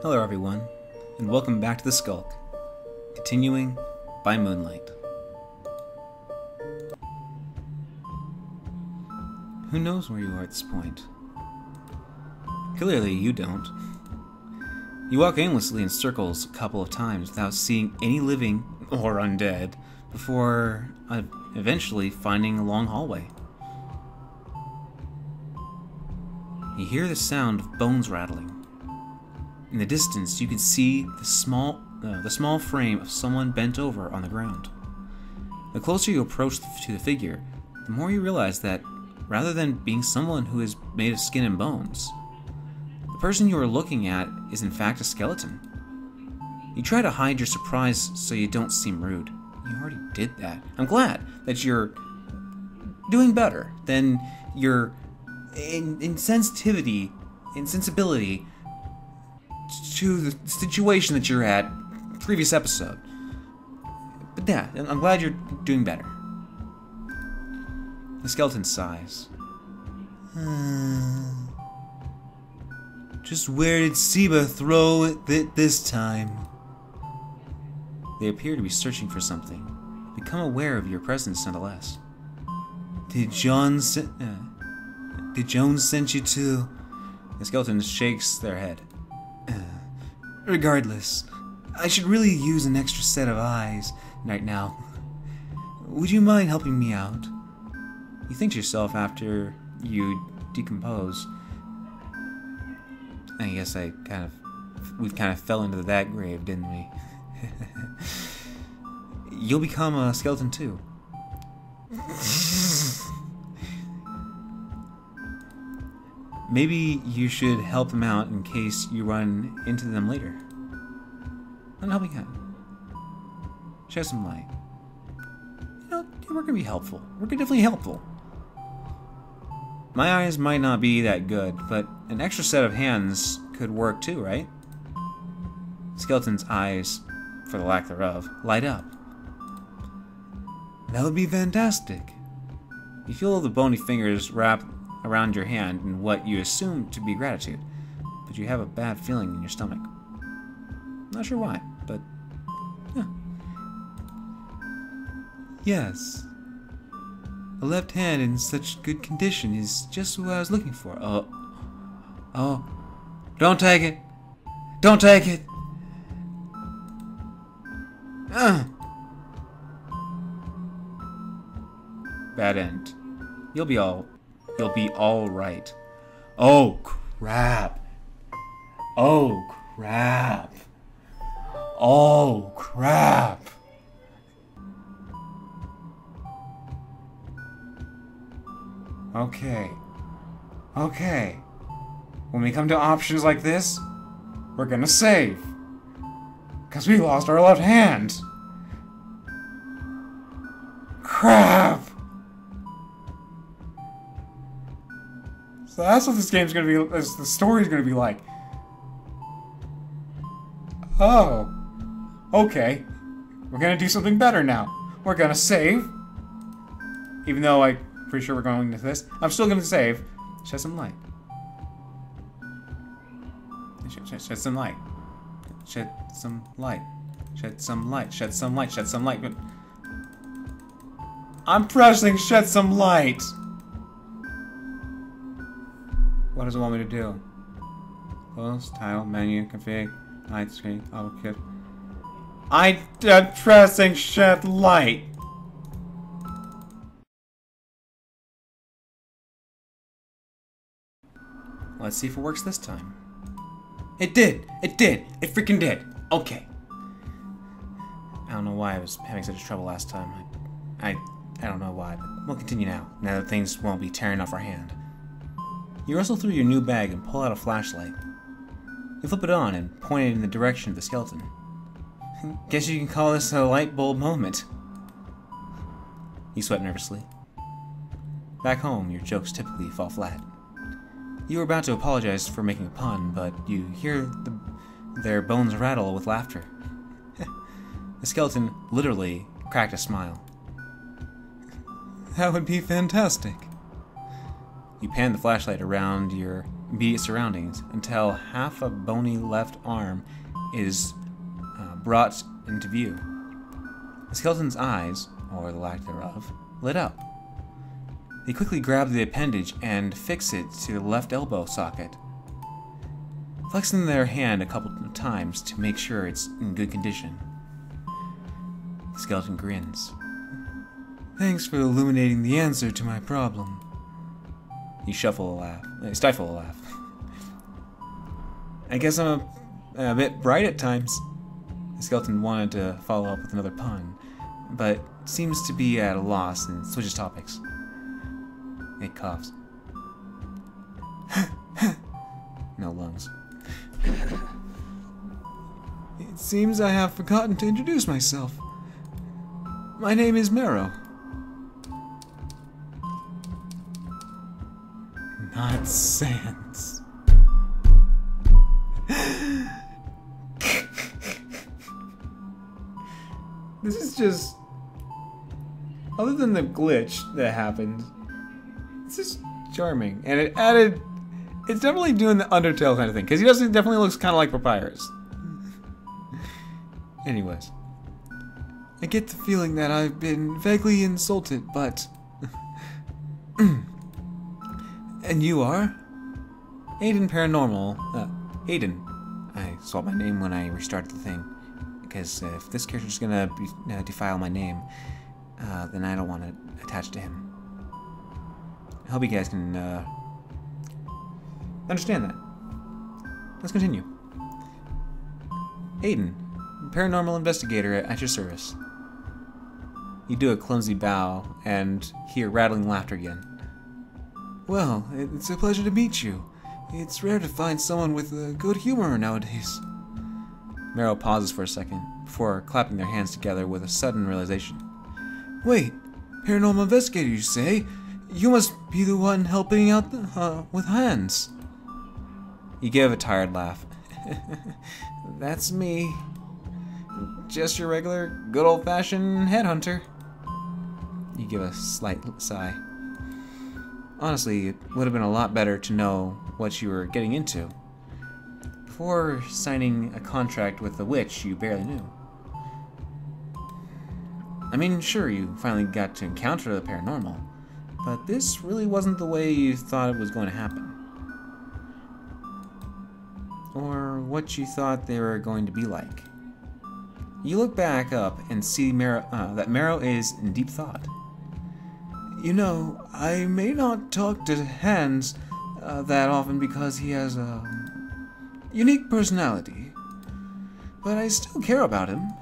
Hello everyone, and welcome back to the Skulk, continuing by Moonlight. Who knows where you are at this point? Clearly you don't. You walk aimlessly in circles a couple of times without seeing any living or undead before eventually finding a long hallway. You hear the sound of bones rattling. In the distance, you can see the small frame of someone bent over on the ground. The closer you approach to the figure, the more you realize that, rather than being someone who is made of skin and bones, the person you are looking at is in fact a skeleton. You try to hide your surprise so you don't seem rude. You already did that. I'm glad that you're doing better than your insensibility to the situation that you're at previous episode. But yeah, I'm glad you're doing better. The skeleton sighs. Just where did Seba throw it this time? They appear to be searching for something. Become aware of your presence nonetheless. Did Jones send you to? The skeleton shakes their head. Regardless, I should really use an extra set of eyes right now. Would you mind helping me out? You think to yourself after you decompose. I guess we kind of fell into that grave, didn't we? You'll become a skeleton too. Maybe you should help them out in case you run into them later. I'm helping out. Shed some light. You know, we're gonna be helpful. We're definitely helpful. My eyes might not be that good, but an extra set of hands could work too, right? Skeleton's eyes, for the lack thereof, light up. That would be fantastic. You feel the bony fingers wrap around your hand in what you assume to be gratitude, but you have a bad feeling in your stomach. Not sure why, but yeah. Yes. A left hand in such good condition is just what I was looking for. Oh. Don't take it! Don't take it! Bad end. You'll be all right. Oh crap. Oh crap. Oh crap. Okay. When we come to options like this, we're gonna save. 'Cause we lost our left hand. Crap. So that's what this game's gonna be, the story's gonna be like. Oh. Okay. We're gonna do something better now. We're gonna save. Even though I'm pretty sure we're going to this. I'm still gonna save. Shed some light. Shed some light. Shed some light. Shed some light. Shed some light. Shed some light. But I'm pressing shed some light. What does it want me to do? Close, title, menu, config, hide screen, auto-kit. I'm pressing shed light. Let's see if it works this time. It did! It did! It freaking did! Okay. I don't know why I was having such trouble last time. I don't know why, but we'll continue now that things won't be tearing off our hand. You rustle through your new bag and pull out a flashlight. You flip it on and point it in the direction of the skeleton. Guess you can call this a light bulb moment. You sweat nervously. Back home, your jokes typically fall flat. You were about to apologize for making a pun, but you hear their bones rattle with laughter. The skeleton literally cracked a smile. That would be fantastic. You pan the flashlight around your immediate surroundings until half a bony left arm is brought into view. The skeleton's eyes, or the lack thereof, lit up. They quickly grab the appendage and fix it to the left elbow socket, flexing their hand a couple of times to make sure it's in good condition. The skeleton grins. Thanks for illuminating the answer to my problem. You stifle a laugh. I guess I'm a bit bright at times. The skeleton wanted to follow up with another pun, but seems to be at a loss and switches topics. It coughs. No lungs. It seems I have forgotten to introduce myself. My name is Marrow. Not Sans. This is just... Other than the glitch that happened, it's just charming. And it added... It's definitely doing the Undertale kind of thing, because he definitely looks kind of like Papyrus. Anyways. I get the feeling that I've been vaguely insulted, but... And you are? Aiden Paranormal. Aiden. I swapped my name when I restarted the thing. Because if this character's gonna defile my name, then I don't want to attach to him. I hope you guys can understand that. Let's continue. Aiden, paranormal investigator at your service. You do a clumsy bow and hear rattling laughter again. Well, it's a pleasure to meet you. It's rare to find someone with good humor nowadays. Marrow pauses for a second, before clapping their hands together with a sudden realization. Wait, paranormal investigator, you say? You must be the one helping out with Hans. You give a tired laugh. That's me. Just your regular, good old-fashioned headhunter. You give a slight sigh. Honestly, it would have been a lot better to know what you were getting into before signing a contract with a witch you barely knew. I mean, sure, you finally got to encounter the paranormal, but this really wasn't the way you thought it was going to happen. Or what you thought they were going to be like. You look back up and see that Marrow is in deep thought. You know, I may not talk to Hans that often because he has a unique personality, but I still care about him.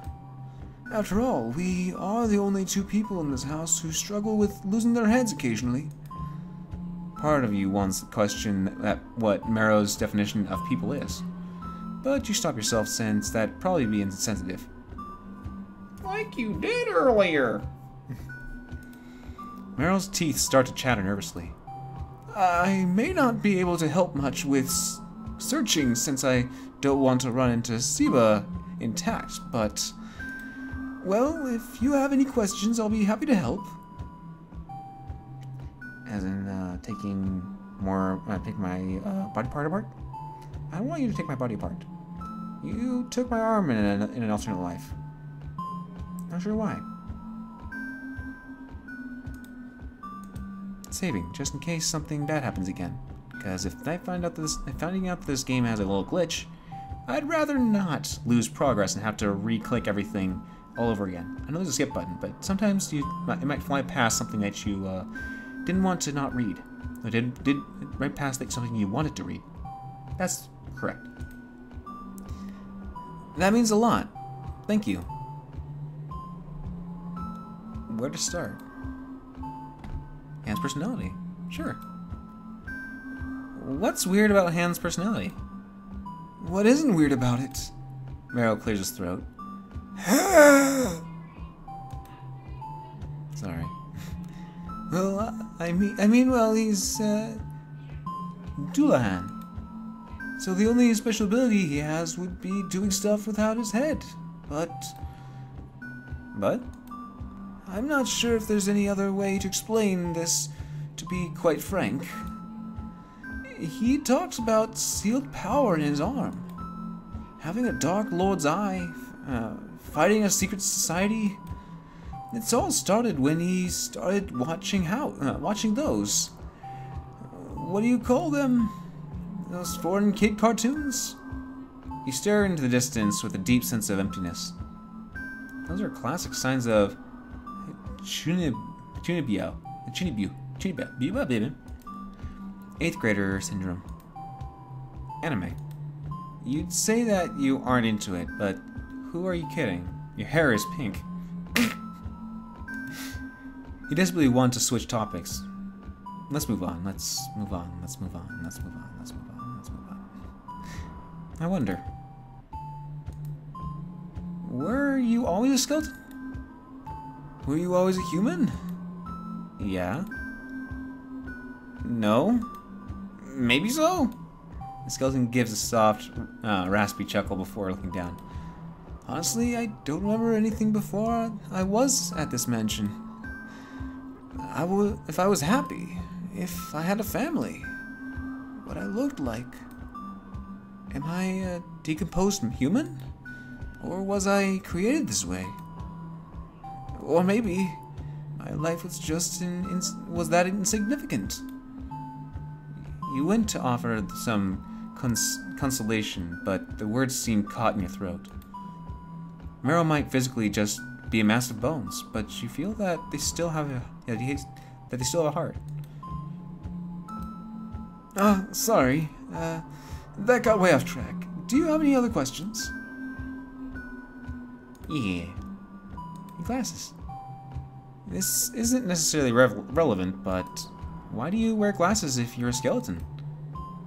After all, we are the only two people in this house who struggle with losing their heads occasionally. Part of you wants to question what Marrow's definition of people is, but you stop yourself since that'd probably be insensitive. Like you did earlier. Marrow's teeth start to chatter nervously. I may not be able to help much with searching since I don't want to run into Siba intact, but... Well, if you have any questions, I'll be happy to help. As in, taking my body part apart? I don't want you to take my body apart. You took my arm in an alternate life. Not sure why. Saving, just in case something bad happens again. Because if finding out that this game has a little glitch, I'd rather not lose progress and have to re-click everything all over again. I know there's a skip button, but sometimes it might fly past something that you didn't want to not read. Or did right past something you wanted to read. That's correct. That means a lot. Thank you. Where to start? Hans' personality. Sure. What's weird about Hans' personality? What isn't weird about it? Marrow clears his throat. Sorry. Well, I mean, well, he's Dullahan. So the only special ability he has would be doing stuff without his head. But I'm not sure if there's any other way to explain this, to be quite frank. He talks about sealed power in his arm. Having a Dark Lord's eye, fighting a secret society. It's all started when he started watching those. What do you call them? Those foreign kid cartoons? You stare into the distance with a deep sense of emptiness. Those are classic signs of chunibyo. Eighth grader syndrome. Anime. You'd say that you aren't into it, but who are you kidding? Your hair is pink. You desperately want to switch topics. Let's move on. Let's move on. I wonder. Were you always a skeleton? Were you always a human? Yeah. No? Maybe so? The skeleton gives a soft, raspy chuckle before looking down. Honestly, I don't remember anything before I was at this mansion. If I was happy, if I had a family, what I looked like. Am I a decomposed human? Or was I created this way? Or maybe my life was just was that insignificant? You went to offer some consolation, but the words seemed caught in your throat. Meryl might physically just be a mass of bones, but you feel that they still have a heart. Sorry. That got way off track. Do you have any other questions? Yeah. Your glasses. This isn't necessarily relevant, but why do you wear glasses if you're a skeleton?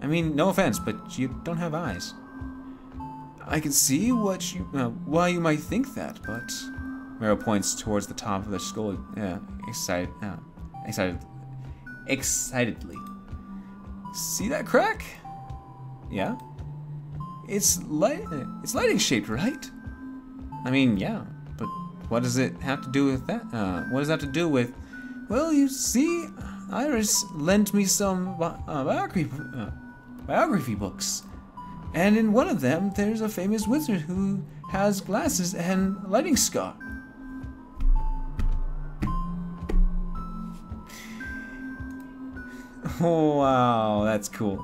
I mean, no offense, but you don't have eyes. I can see why you might think that, but... Meryl points towards the top of the skull, excitedly. See that crack? Yeah? It's lighting shaped, right? I mean, yeah, but what does it have to do with that? What does that have to do with... Well, you see, Iris lent me some biography books. And in one of them, there's a famous wizard who has glasses and lighting scar. Oh, wow, that's cool.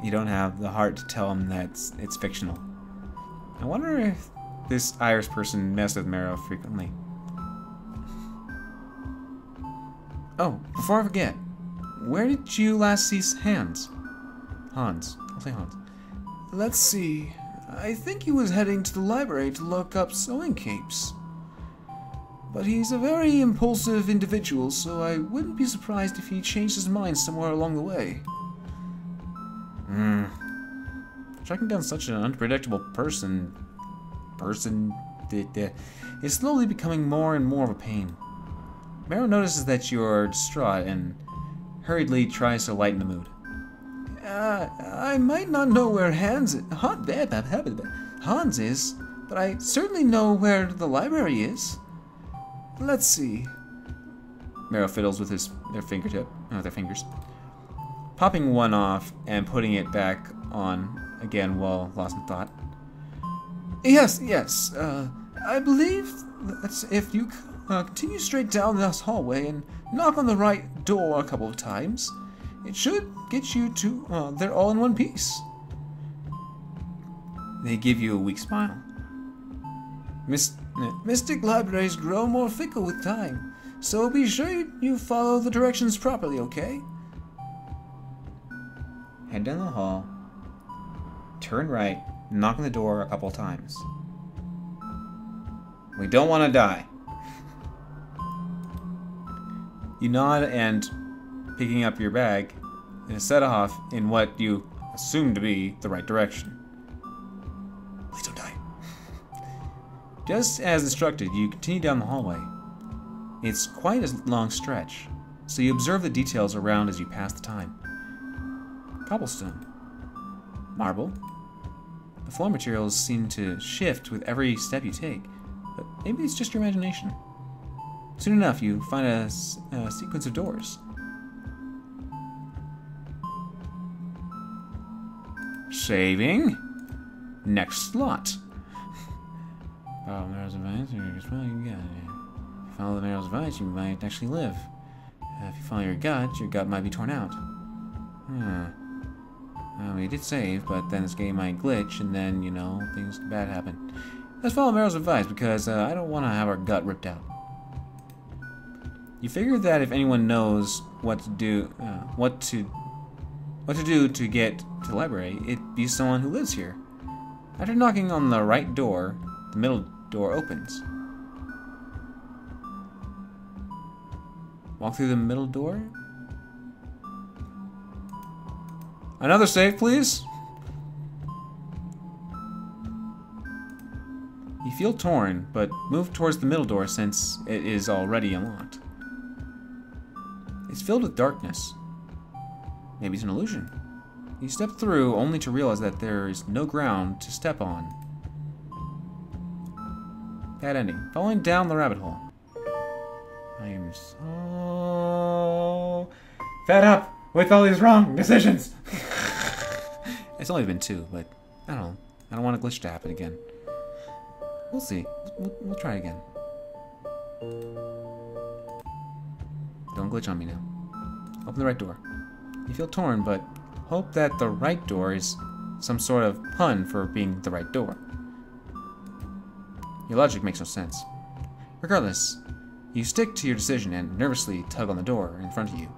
You don't have the heart to tell him that it's fictional. I wonder if this Irish person messed with Marrow frequently. Oh, before I forget, where did you last see Hans? Hans. I'll say Hans. Let's see. I think he was heading to the library to look up sewing capes. But he's a very impulsive individual, so I wouldn't be surprised if he changed his mind somewhere along the way. Tracking down such an unpredictable person is slowly becoming more and more of a pain. Marrow notices that you're distraught and hurriedly tries to lighten the mood. I might not know where Hans is, but I certainly know where the library is. Let's see. Marrow fiddles with their fingers, popping one off and putting it back on again while lost in thought. Yes. I believe that if you continue straight down this hallway and knock on the right door a couple of times, it should get you to they're all in one piece. They give you a weak smile. Mystic libraries grow more fickle with time, so be sure you follow the directions properly, okay? Head down the hall, turn right, knock on the door a couple times. We don't want to die. You nod and, picking up your bag, set off in what you assume to be the right direction. Please don't die. Just as instructed, you continue down the hallway. It's quite a long stretch, so you observe the details around as you pass the time. Cobblestone. Marble. The floor materials seem to shift with every step you take, but maybe it's just your imagination. Soon enough, you find a sequence of doors. Saving. Next slot. Follow Meryl's advice, follow the Meryl's advice, you might actually live. If you follow your gut might be torn out. We did save, but then this game might glitch, and then, you know, things bad happen. Let's follow Meryl's advice, because I don't want to have our gut ripped out. You figure that if anyone knows what to do, what to do to get to the library, it'd be someone who lives here. After knocking on the right door, the middle door opens. Walk through the middle door. Another save, please. You feel torn, but move towards the middle door since it is already unlocked. It's filled with darkness. Maybe it's an illusion. You step through only to realize that there is no ground to step on. Bad ending. Falling down the rabbit hole. I am so fed up with all these wrong decisions. It's only been 2, but I don't know. I don't want a glitch to happen again. We'll see. We'll try again. Don't glitch on me now. Open the right door. You feel torn, but hope that the right door is some sort of pun for being the right door. Your logic makes no sense. Regardless, you stick to your decision and nervously tug on the door in front of you.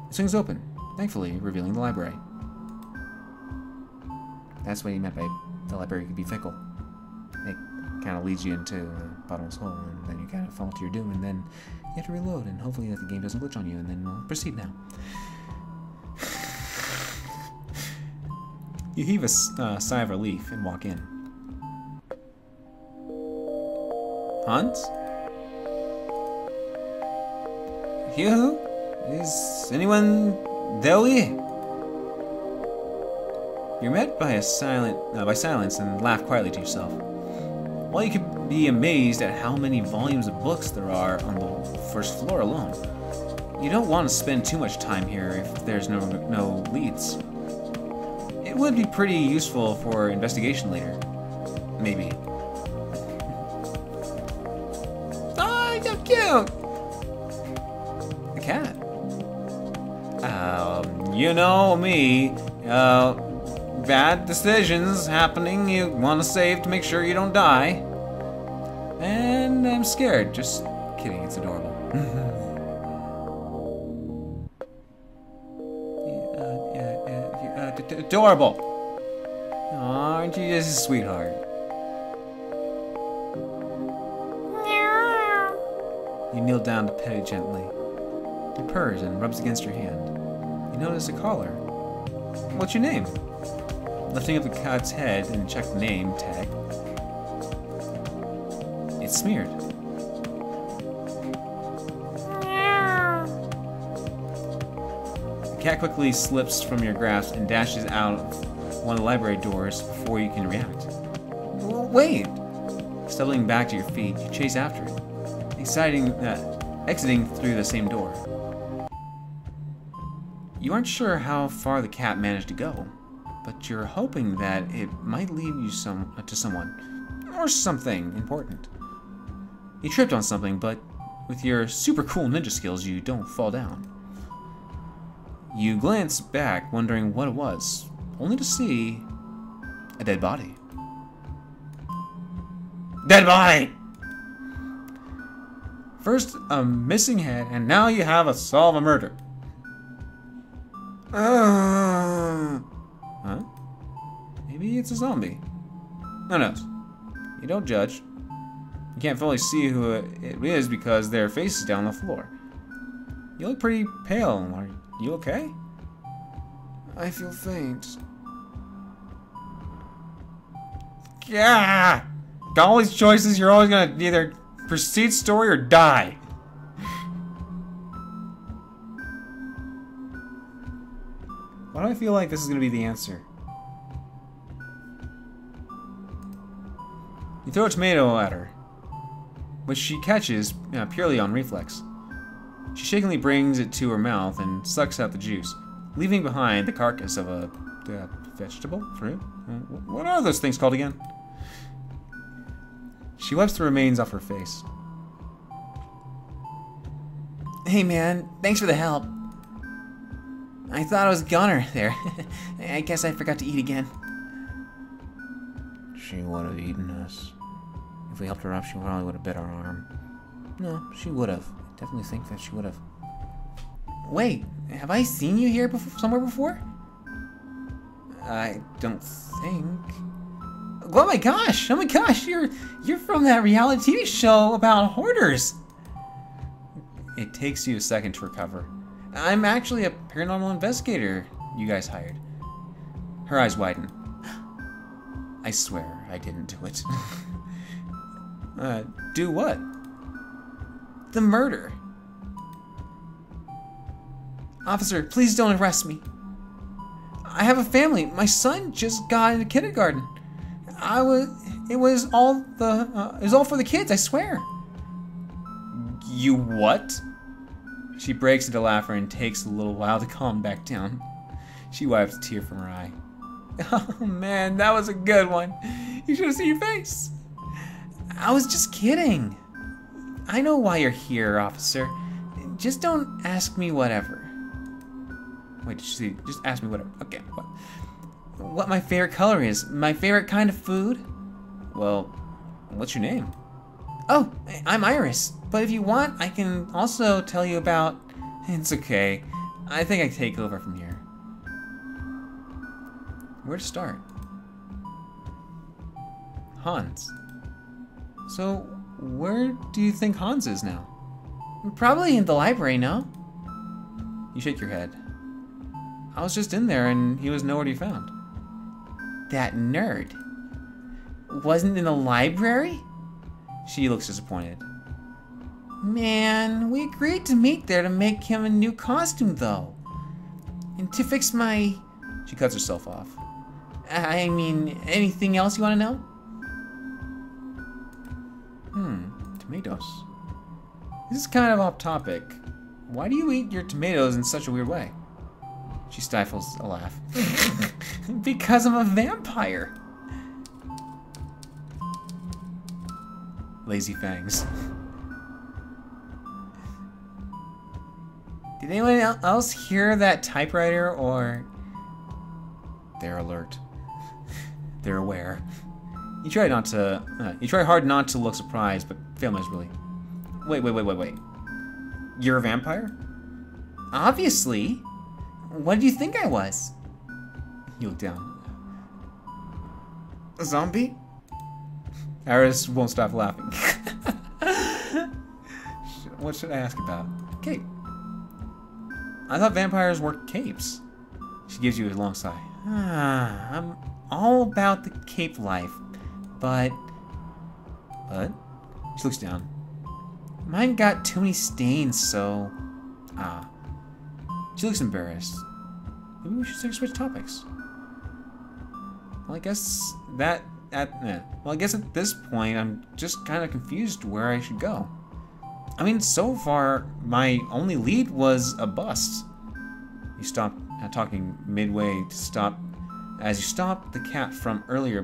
It swings open, thankfully revealing the library. That's what he meant by the library could be fickle. It kind of leads you into a bottomless hole, and then you kind of fall to your doom, and then you have to reload, and hopefully that the game doesn't glitch on you, and then we'll proceed now. You heave a sigh of relief and walk in. Hans? Hugh? Is anyone there? You're met by silence and laugh quietly to yourself. While you could be amazed at how many volumes of books there are on the first floor alone, you don't want to spend too much time here if there's no leads. It would be pretty useful for investigation later. Maybe. Oh, so cute! A cat. You know me. Bad decisions happening. You want to save to make sure you don't die. And I'm scared. Just kidding, it's adorable. Adorable. Aren't you just a sweetheart? You kneel down to pet it gently. It purrs and rubs against your hand. You notice a collar. What's your name? Lifting up the cat's head and check the name tag. It's smeared. The cat quickly slips from your grasp and dashes out one of the library doors before you can react. Wait! Stumbling back to your feet, you chase after it, exiting through the same door. You aren't sure how far the cat managed to go, but you're hoping that it might lead you to someone, or something important. You tripped on something, but with your super cool ninja skills, you don't fall down. You glance back, wondering what it was, only to see a dead body. Dead body! First, a missing head, and now you have to solve a murder. Huh? Maybe it's a zombie. Who knows? You don't judge. You can't fully see who it is because their face is down on the floor. You look pretty pale. Are you okay? I feel faint. Yeah! Got all these choices, you're always gonna either proceed story or die. Why do I feel like this is gonna be the answer? You throw a tomato at her, which she catches purely on reflex. She shakingly brings it to her mouth and sucks out the juice, leaving behind the carcass of a Vegetable? Fruit? What are those things called again? She wipes the remains off her face. Hey man, thanks for the help. I thought I was a goner there. I guess I forgot to eat again. She would have eaten us. If we helped her up, she probably would have bit our arm. No, she would have. I definitely think that she would have. Wait, have I seen you here somewhere before? I don't think. Oh my gosh! Oh my gosh! You're from that reality TV show about hoarders. It takes you a second to recover. I'm actually a paranormal investigator you guys hired. Her eyes widen. I swear I didn't do it. Do what? The murder. Officer, please don't arrest me. I have a family. My son just got into kindergarten. It was all for the kids, I swear. You what? She breaks into laughter and takes a little while to calm back down. She wipes a tear from her eye. Oh man, that was a good one. You should have seen your face. I was just kidding. I know why you're here, officer. Just don't ask me whatever. Wait, did you see? Just ask me whatever. Okay, what my favorite color is. My favorite kind of food? Well, what's your name? Oh, I'm Iris. But if you want, I can also tell you about... It's okay. I think I take over from here. Where to start? Hans. So, where do you think Hans is now? Probably in the library, no? You shake your head. I was just in there and he was nowhere to be found. That nerd. Wasn't in the library? She looks disappointed. Man, we agreed to meet there to make him a new costume, though. And to fix my... She cuts herself off. I mean, anything else you want to know? Tomatoes. This is kind of off topic. Why do you eat your tomatoes in such a weird way? She stifles a laugh. Because I'm a vampire. Lazy fangs. Did anyone else hear that typewriter or... They're alert. They're aware. You try hard not to look surprised, but fail miserably. Wait. You're a vampire? Obviously. What did you think I was? You look down. A zombie? Iris won't stop laughing. What should I ask about? Cape. I thought vampires wore capes. She gives you a long sigh. I'm all about the cape life, but... She looks down. Mine got too many stains, so... She looks embarrassed. Maybe we should switch topics. Well, I guess at this point, I'm just kind of confused where I should go. I mean, so far, my only lead was a bust. You stop talking midway to stop... As you stop the cat from earlier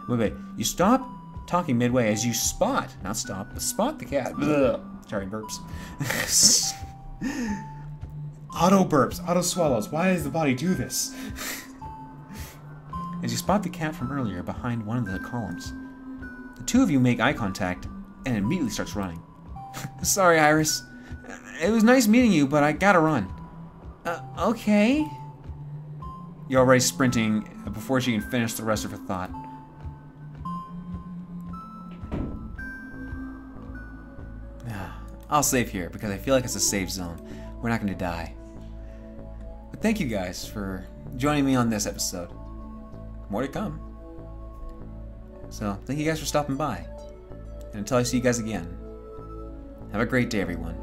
wait. You stop talking midway as you spot, not stop, but spot the cat. Sorry, burps. Auto burps, auto swallows. Why does the body do this? As you spot the cat from earlier behind one of the columns. The two of you make eye contact and immediately starts running. Sorry, Iris. It was nice meeting you, but I gotta run. Okay. You're already sprinting before she can finish the rest of her thought. I'll save here because I feel like it's a safe zone. We're not going to die. But thank you guys for joining me on this episode. More to come. So, thank you guys for stopping by. And until I see you guys again, have a great day, everyone.